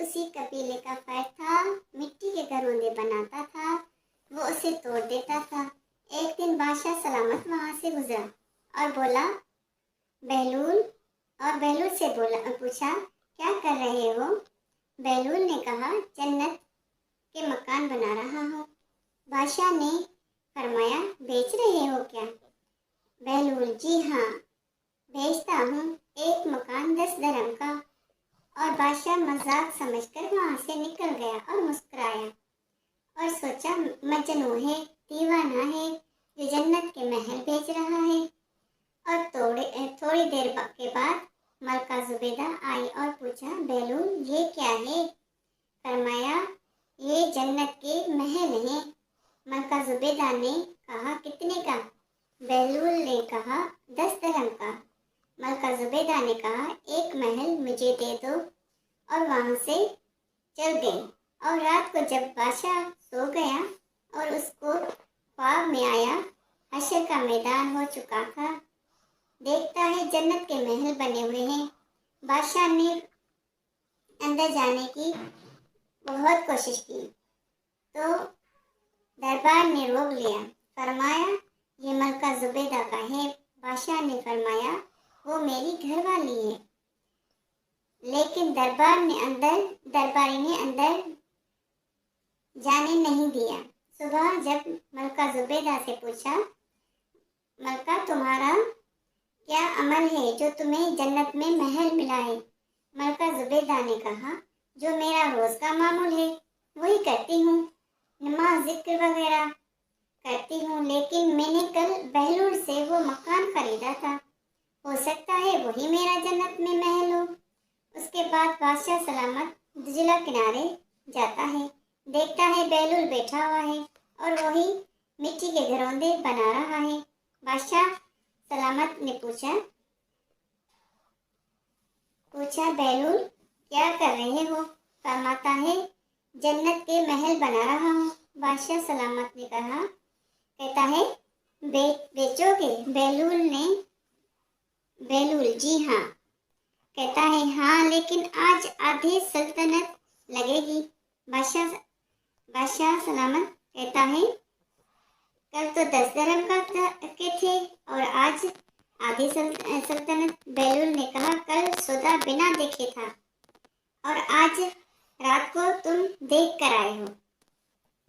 उसी कबीले का फर्द था, मिट्टी के घरौंदे बनाता था, वो उसे तोड़ देता था। एक दिन बादशाह सलामत वहां से गुजरा और बोला बहलूल बहलूल से पूछा क्या कर रहे हो? बहलूल ने कहा जन्नत के मकान बना रहा हूँ। बादशाह ने फरमाया बेच रहे हो क्या? बहलूल जी हाँ बेचता हूँ, एक मकान 10 दरहम का। और बादशाह मजाक समझकर वहां से निकल गया और मुस्कुराया और सोचा मजनू है, दीवाना है, जो जन्नत के महल बेच रहा है। और थोड़ी देर के बाद मलका जुबैदा आई और पूछा बहलूल ये क्या है? फरमाया ये जन्नत के महल हैं। मलका जुबैदा ने कहा कितने का? बहलूल ने कहा 10 दरहम का। मलका जुबैदा ने कहा एक महल मुझे दे दो और वहां से चल गई। और रात को जब बादशाह सो गया और उसको ख्वाब में आया, हशर का मैदान हो चुका था। देखता है जन्नत के महल बने हुए हैं। बादशाह ने अंदर जाने की बहुत कोशिश की तो दरबार ने रोक लिया। फरमाया ये मलका जुबैदा का है। बादशाह ने फरमाया वो मेरी घरवाली है। लेकिन दरबारी ने अंदर जाने नहीं दिया। सुबह जब मलका जुबैदा से पूछा मलका तुम्हारा क्या अमल है जो तुम्हें जन्नत में महल मिला है? मलका जुबैदा ने कहा जो मेरा रोज का मामूल है वही करती हूँ, नमाज जिक्र वगैरह करती हूँ। लेकिन मैंने कल बहलूल से वो मकान खरीदा था, हो सकता है वही मेरा जन्नत में महल हो। उसके बाद बादशाह सलामत दजिला किनारे जाता है, देखता है बहलूल बैठा हुआ है और वही मिट्टी के घरौंदे बना रहा है। बादशाह सलामत ने पूछा बहलूल क्या कर रहे हो? फरमाता है जन्नत के महल बना रहा हूँ। बादशाह सलामत ने कहता है बेचोगे? बहलूल जी हाँ। कहता है हाँ लेकिन आज आधी सल्तनत लगेगी। बादशाह सलामत कहता है कल तो 10 दरहम के थे और आज आधी सल्तनत। बहलूल ने कहा कल सौदा बिना देखे था और आज रात को तुम देख कर आए हो।